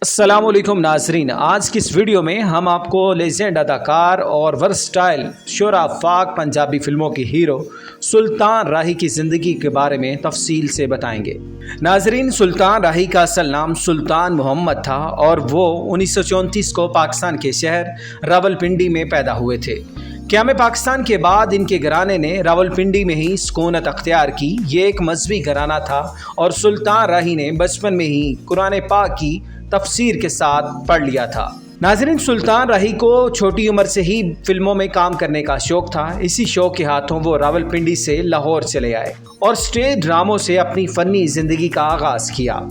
अस्सलाम वालेकुम नाजरीन, आज की इस वीडियो में हम आपको लेजेंड अदाकार और वर्सटाइल शोरा फाक पंजाबी फिल्मों की हीरो सुल्तान राही की ज़िंदगी के बारे में तफसील से बताएंगे। नाजरीन, सुल्तान राही का असल नाम सुल्तान मोहम्मद था और वो 1934 को पाकिस्तान के शहर रावलपिंडी में पैदा हुए थे। क़याम पाकिस्तान के बाद इनके घराने ने रावलपिंडी में ही सुकूनत अख्तियार की। ये एक मजहबी घराना था और सुल्तान राही ने बचपन में ही कुरान पाक की तफसीर के साथ पढ़ लिया था। नाज़रीन, सुल्तान राही को छोटी उम्र से ही फिल्मों में काम करने का शौक था। इसी शौक के हाथों वो रावलपिंडी से लाहौर चले आए और स्टेज ड्रामों से अपनी फ़नी ज़िंदगी का आगाज़ किया।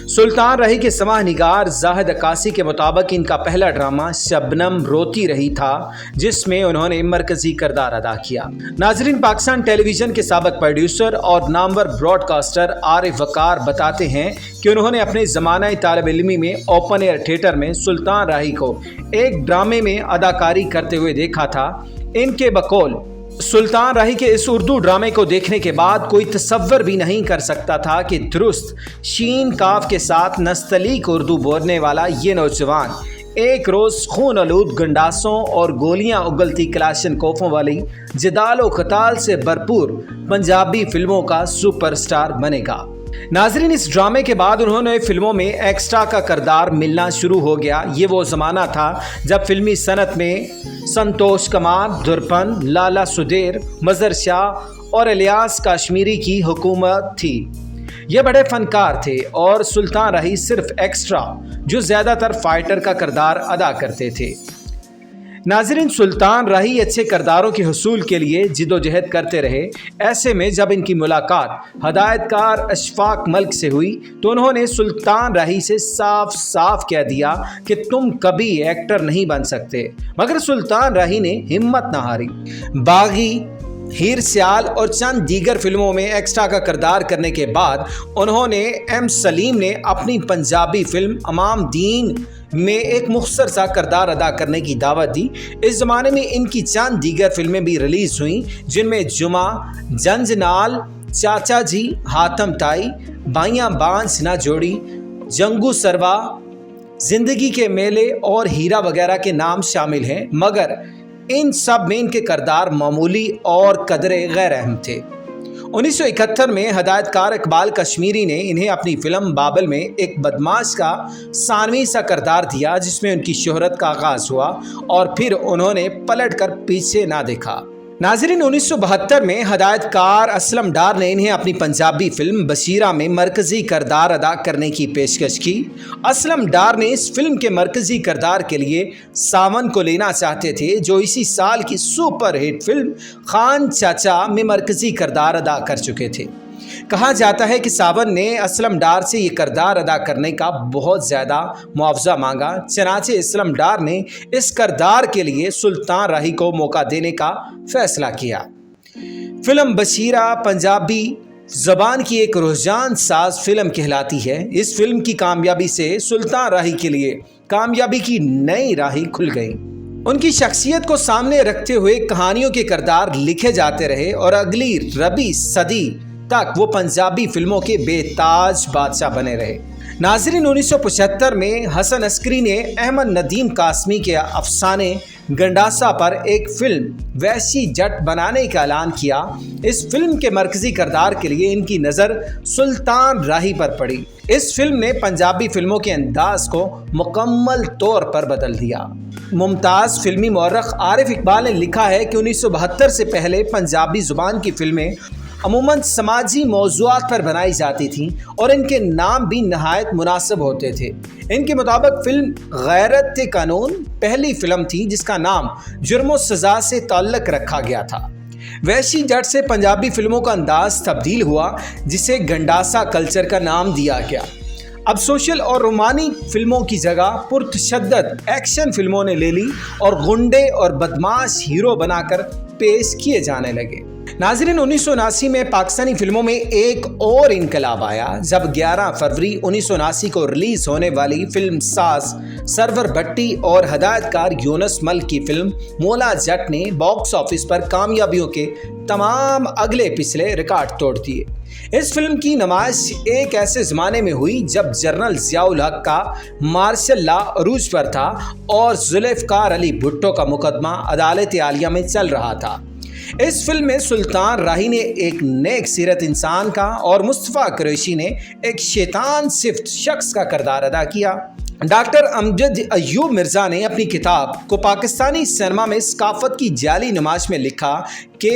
सुल्तान राही के समाह निगार जाहिद अक्कासी के मुताबिक इनका पहला ड्रामा शबनम रोती रही था, जिसमें उन्होंने मरकजी किरदार अदा किया। नाजरीन, पाकिस्तान टेलीविज़न के साबिक प्रोड्यूसर और नामवर ब्रॉडकास्टर आरिफ वकार बताते हैं कि उन्होंने अपने ज़माना तालिब इल्मी में ओपन एयर थिएटर में सुल्तान राही को एक ड्रामे में अदाकारी करते हुए देखा था। इनके बकौल सुल्तान राही के इस उर्दू ड्रामे को देखने के बाद कोई तसव्वुर भी नहीं कर सकता था कि दुरुस्त शीन काफ के साथ नस्तलीक उर्दू बोलने वाला ये नौजवान एक रोज़ खून आलूद गंडासों और गोलियां उगलती कलाशनकोफों वाली जिदालो क़ताल से भरपूर पंजाबी फिल्मों का सुपरस्टार बनेगा। नाजरीन, इस ड्रामे के बाद उन्होंने फिल्मों में एक्स्ट्रा का किरदार मिलना शुरू हो गया। ये वो ज़माना था जब फिल्मी सनत में संतोष कुमार, दुरपन, लाला सुदेर, मज़र शाह और इलियास काश्मीरी की हुकूमत थी। ये बड़े फनकार थे और सुल्तान राही सिर्फ एक्स्ट्रा, जो ज़्यादातर फाइटर का किरदार अदा करते थे। नाज़रीन, सुल्तान राही अच्छे किरदारों के हुसूल के लिए जिदोजहद करते रहे। ऐसे में जब इनकी मुलाकात हदायतकार अशफाक मलिक से हुई तो उन्होंने सुल्तान राही से साफ साफ कह दिया कि तुम कभी एक्टर नहीं बन सकते। मगर सुल्तान राही ने हिम्मत न हारी। बागी, हीर सियाल और चंद दीगर फिल्मों में एक्स्ट्रा का किरदार करने के बाद उन्होंने एम सलीम ने अपनी पंजाबी फिल्म अमाम दीन में एक मुख्तसर सा किरदार अदा करने की दावत दी। इस ज़माने में इनकी चंद दीगर फिल्में भी रिलीज़ हुई, जिनमें जुमा, जंजनाल, चाचा जी, हातम ताई, बाइयां बांस ना जोड़ी, जंगू सरवा, जिंदगी के मेले और हीरा वगैरह के नाम शामिल हैं। मगर इन सब में इनके किरदार मामूली और कदरे गैर अहम थे। 1971 में हदायतकार इकबाल कश्मीरी ने इन्हें अपनी फिल्म बाबल में एक बदमाश का सानवी सा किरदार दिया, जिसमें उनकी शोहरत का आगाज़ हुआ और फिर उन्होंने पलटकर पीछे ना देखा। नाज़रीन, 1972 में हदायतकार असलम डार ने इन्हें अपनी पंजाबी फिल्म बशीरा में मरकज़ी किरदार अदा करने की पेशकश की। असलम डार ने इस फिल्म के मरकज़ी किरदार के लिए सावन को लेना चाहते थे, जो इसी साल की सुपर हिट फिल्म खान चाचा में मरकज़ी किरदार अदा कर चुके थे। कहा जाता है कि सावन ने असलम डार से ये किरदार अदा करने का बहुत ज़्यादा मुआवजा मांगा। चनाचे असलम डार ने इस किरदार के लिए सुल्तान राही को मौका देने का फैसला किया। फिल्म बशीरा पंजाबी ज़बान की एक रुझान साज फिल्म कहलाती है। इस फिल्म की कामयाबी से सुल्तान राही के लिए कामयाबी की नई राहें खुल गई। उनकी शख्सियत को सामने रखते हुए कहानियों के किरदार लिखे जाते रहे और अगली रबी सदी तक वो पंजाबी फिल्मों के बेताज बादशाह बने रहे। नाज़रीन, 1975 में हसन अस्करी ने अहमद नदीम कासमी के अफसाने गंडासा पर एक फिल्म वैसी जट बनाने का ऐलान किया। इस फिल्म के मरकज़ी किरदार के लिए इनकी नज़र सुल्तान राही पर पड़ी। इस फिल्म ने पंजाबी फिल्मों के अंदाज को मुकम्मल तौर पर बदल दिया। मुमताज़ फिल्मी मौरख आरिफ इकबाल ने लिखा है कि 1972 से पहले पंजाबी ज़ुबान की फिल्में अमूमन समाजी मौज़ूआत पर बनाई जाती थीं और इनके नाम भी नहायत मुनासिब होते थे। इनके मुताबिक फिल्म गैरत कानून पहली फिल्म थी जिसका नाम जुर्म और सज़ा से ताल्लुक़ रखा गया था। वैसी जट से पंजाबी फिल्मों का अंदाज तब्दील हुआ, जिसे गंडासा कल्चर का नाम दिया गया। अब सोशल और रोमानी फिल्मों की जगह पुरतशद्दद एक्शन फिल्मों ने ले ली और गुंडे और बदमाश हीरो बनाकर पेश किए जाने लगे। नाज़रीन, 1979 में पाकिस्तानी फिल्मों में एक और इनकलाब आया जब 11 फरवरी 1979 को रिलीज़ होने वाली फिल्म साज सरवर भट्टी और हदायतकार यूनुस मलिक की फिल्म मौला जट ने बॉक्स ऑफिस पर कामयाबियों के तमाम अगले पिछले रिकॉर्ड तोड़ दिए। इस फिल्म की नुमाइश एक ऐसे ज़माने में हुई जब जनरल ज़ियाउल हक का मार्शल लॉ अरूज पर था और जुल्फ़िकार अली भुट्टो का मुकदमा अदालत आलिया में चल रहा था। इस फिल्म में सुल्तान राही ने एक नेक सीरत इंसान का और मुस्तफ़ा कुरैशी ने एक शैतान सिफ्त शख्स का किरदार अदा किया। डॉक्टर अमजद अय्यूब मिर्ज़ा ने अपनी किताब को पाकिस्तानी सिनेमा में सकाफत की जाली नुमाइश में लिखा कि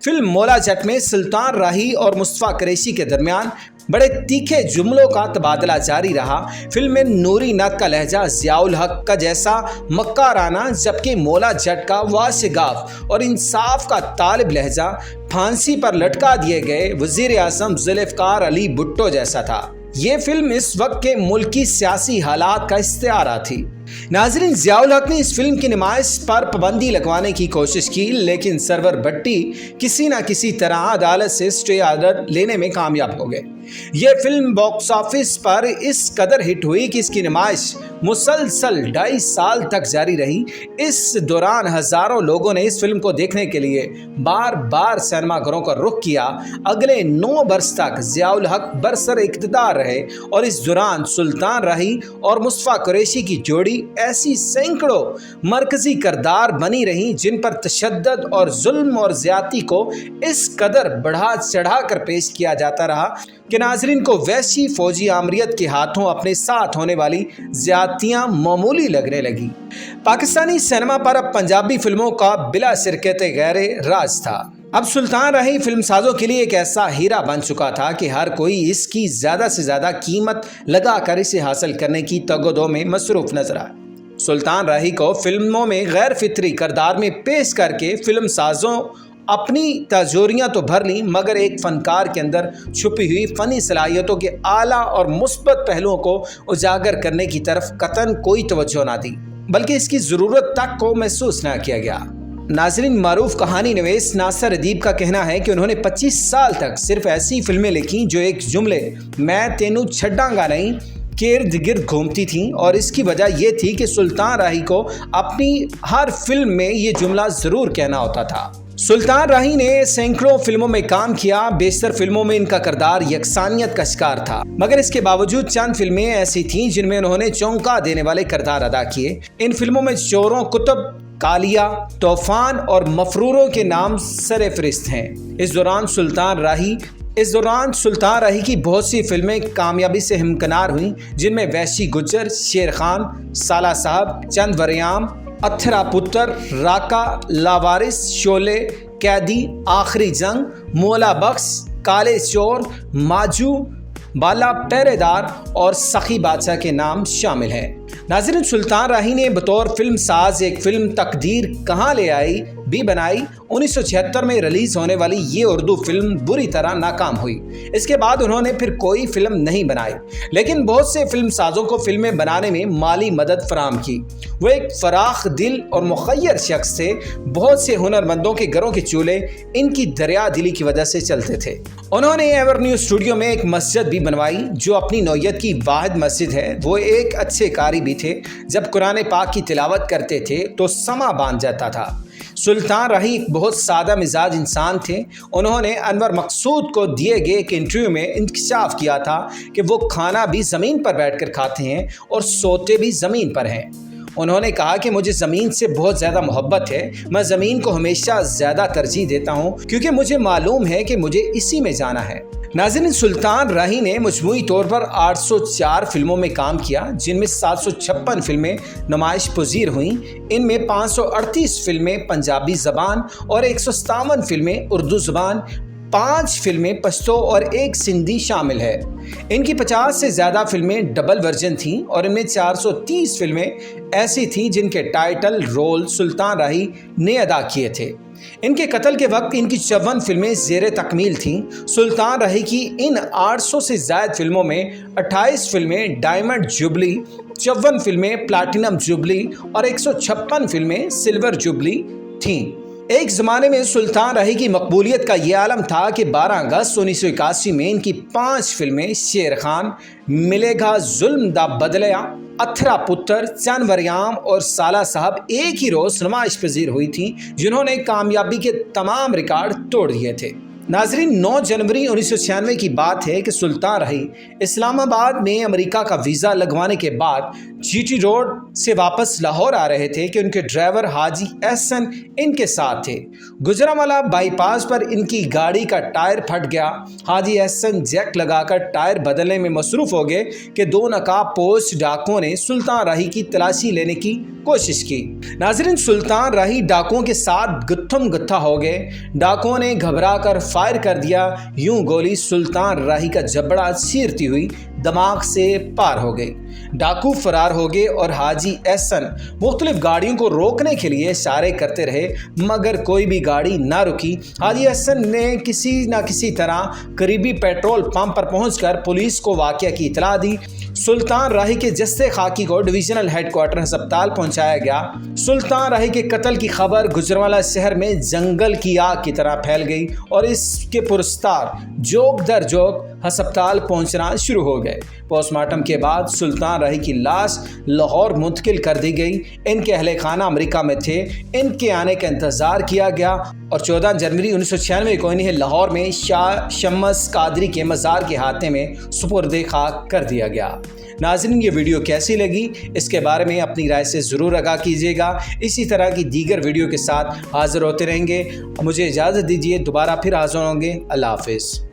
फिल्म मौला जट में सुल्तान राही और मुस्तफ़ा कुरैशी के दरमियान बड़े तीखे जुमलों का तबादला जारी रहा। फिल्म में नूरी नत का लहजा ज़ियाउल हक का जैसा मक्काराना, जबकि मौला जट का वाशिगाफ और इंसाफ का तालिब लहजा फांसी पर लटका दिए गए वज़ीर आज़म जुल्फ़िकार अली भुट्टो जैसा था। ये फिल्म इस वक्त के मुल्की सियासी हालात का इस्तिआरा थी। नाज़रीन, ज़ियाउल हक ने इस फिल्म की नुमाइश पर पाबंदी लगवाने की कोशिश की, लेकिन सरवर भट्टी किसी न किसी तरह अदालत से स्टे ऑर्डर लेने में कामयाब हो गए। यह फिल्म बॉक्स ऑफिस पर इस कदर हिट हुई कि इसकी नुमाइश मुसलसल 2.5 साल तक जारी रही। इस दौरान हज़ारों लोगों ने इस फिल्म को देखने के लिए बार बार सिनेमा घरों का रुख किया। अगले 9 बरस तक ज़ियाउल हक बरसर इक़्तिदार रहे और इस दौरान सुल्तान राही और मुस्तफ़ा कुरैशी की जोड़ी ऐसी सैकड़ों मरकजी किरदार बनी रही जिन पर तशद्दुद और जुल्म और ज़्यादती को इस कदर बढ़ा चढ़ा कर पेश किया जाता रहा कि नाज़रीन को वैसी फौजी आमरीत के हाथों अपने साथ होने वाली ज़्यादतियाँ मामूली लगने लगी। पाकिस्तानी सिनेमा पर अब पंजाबी फिल्मों का बिला शिरकत गैरे राज था। अब सुल्तान राही फिल्म साजों के लिए एक ऐसा हीरा बन चुका था कि हर कोई इसकी ज़्यादा से ज़्यादा कीमत लगाकर इसे हासिल करने की तगोदो में मसरूफ़ नजर आए। सुल्तान राही को फिल्मों में गैर फितरी किरदार में पेश करके फिल्म साजों अपनी तजोरियाँ तो भर लीं, मगर एक फ़नकार के अंदर छुपी हुई फ़नी सलाहियतों के आला और मुस्बत पहलुओं को उजागर करने की तरफ कतन कोई तवज्जो ना दी, बल्कि इसकी ज़रूरत तक को महसूस ना किया गया। नाज़रीन, मारूफ कहानी नवीस नासिर अदीब का कहना है कि उन्होंने 25 साल तक सिर्फ ऐसी फिल्में लिखी जो एक जुमले मैं तेनू छड्डांगा नहीं के इर्द गिर्द घूमती थीं, और इसकी वजह यह थी कि सुल्तान राही को अपनी हर फिल्म में ये जुमला ज़रूर कहना होता था। सुल्तान राही ने सैकड़ों फिल्मों में काम किया। बेशतर फिल्मों में इनका किरदार यकसानियत का शिकार था, मगर इसके बावजूद चंद फिल्में ऐसी थीं जिनमें उन्होंने चौंका देने वाले किरदार अदा किए। इन फिल्मों में चोरों, कुतुब, कालिया, तूफान और मफरूरों के नाम सरफहरिस्त हैं। इस दौरान सुल्तान राही की बहुत सी फिल्में कामयाबी से हमकिनार हुईं, जिनमें वैशी गुज्जर, शेर खान, साला साहब, चंद वरियाम, अथरा पुत्र, राका, लावारिस, शोले, कैदी, आखिरी जंग, मौला बख्श, काले चोर, माजू, बाला पहरेदार और सखी बादशाह के नाम शामिल हैं। नाज़रीन, सुल्तान राही ने बतौर फिल्म साज एक फिल्म तकदीर कहाँ ले आई भी बनाई। 1976 में रिलीज होने वाली ये उर्दू फिल्म बुरी तरह नाकाम हुई। इसके बाद उन्होंने फिर कोई फिल्म नहीं बनाई, लेकिन बहुत से फिल्म साजों को फिल्में बनाने में माली मदद फराहम की। वो एक फराख दिल और मुखय्यर शख्स थे। बहुत से हुनरमंदों के घरों के चूल्हे इनकी दरिया दिली की वजह से चलते थे। उन्होंने एवरन्यू स्टूडियो में एक मस्जिद भी बनवाई जो अपनी नौयत की वाहिद मस्जिद है। वो एक अच्छे कारी भी थे। जब कुरान पाक की तिलावत करते थे तो समा बांध जाता था। सुल्तान राही एक बहुत सादा मिजाज इंसान थे। उन्होंने अनवर मकसूद को दिए गए एक इंटरव्यू में इंकशाफ किया था कि वो खाना भी ज़मीन पर बैठकर खाते हैं और सोते भी ज़मीन पर हैं। उन्होंने कहा कि मुझे ज़मीन से बहुत ज़्यादा मोहब्बत है। मैं ज़मीन को हमेशा ज़्यादा तरजीह देता हूँ क्योंकि मुझे मालूम है कि मुझे इसी में जाना है। नाज़रीन, सुल्तान राही ने मजमूई तौर पर 804 फिल्मों में काम किया, जिनमें 756 फिल्में नुमाइश पजीर हुईं। इनमें 538 फिल्में पंजाबी ज़बान और 157 फिल्में उर्दू ज़बान, 5 फिल्में पश्तो और 1 सिंधी शामिल है। इनकी 50 से ज़्यादा फिल्में डबल वर्जन थीं और इनमें 430 फिल्में ऐसी थीं जिनके टाइटल रोल सुल्तान राही ने अदा किए थे। इनके कत्ल के वक्त इनकी 54 फिल्में ज़ेरे तकमील थीं। सुल्तान राही की इन 800 से ज़ायद फिल्मों में 28 फिल्में डायमंड जुबली, 54 फिल्में प्लाटिनम जुबली और 156 फिल्में सिल्वर जुबली थीं। एक ज़माने में सुल्तान राही की मकबूलियत का ये आलम था कि 12 अगस्त 1981 में इनकी 5 फिल्में शेर खान, मिलेगा जुल्म दा बदलिया, अथरा पुत्र, चंद वरियाम और साला साहब एक ही रोज़ नुमाइश पजीर हुई थी, जिन्होंने कामयाबी के तमाम रिकॉर्ड तोड़ दिए थे। नाजरीन, 9 जनवरी 1996 की बात है कि सुल्तान राही इस्लामाबाद में अमेरिका का वीज़ा लगवाने के बाद जीटी रोड से वापस लाहौर आ रहे थे कि उनके ड्राइवर हाजी एहसन इनके साथ थे। गुजरांवाला बाईपास पर इनकी गाड़ी का टायर फट गया। हाजी एहसन जैक लगाकर टायर बदलने में मसरूफ़ हो गए कि 2 नकाबपोश डाकुओं ने सुल्तान राही की तलाशी लेने की कोशिश की। नाजरीन, सुल्तान राही डाकुओं के साथ गुत्थम गुत्था हो गए। डाकुओं ने घबरा कर फायर कर दिया। यूं गोली सुल्तान राही का जबड़ा चीरती हुई दिमाग से पार हो गई। डाकू फरार हो गए और हाजी एहसन मुख्तलिफ गाड़ियों को रोकने के लिए इशारे करते रहे, मगर कोई भी गाड़ी ना रुकी। हाजी एहसन ने किसी न किसी तरह करीबी पेट्रोल पंप पर पहुंचकर पुलिस को वाक़या की इतला दी। सुल्तान राही के जस्से खाकी को डिवीजनल हेडक्वार्टर अस्पताल पहुंचाया गया। सुल्तान राही के कत्ल की खबर गुजरांवाला शहर में जंगल की आग की तरह फैल गई और इसके पुरस्तार जोक दर जोक अस्पताल पहुंचना शुरू हो गए। पोस्टमार्टम के बाद सुल्तान राही की लाश लाहौर मुंतकिल कर दी गई। इनके अहले खाना अमेरिका में थे। इनके आने का इंतज़ार किया गया और 14 जनवरी 1996 को इन्हें लाहौर में शाह शम्स कादरी के मज़ार के हाथे में सुपुर्द खाक कर दिया गया। नाज़रीन, ये वीडियो कैसी लगी इसके बारे में अपनी राय से ज़रूर आगाह कीजिएगा। इसी तरह की दीगर वीडियो के साथ हाज़िर होते रहेंगे। मुझे इजाज़त दीजिए, दोबारा फिर हाज़िर होंगे। अल्लाह हाफ़िज़।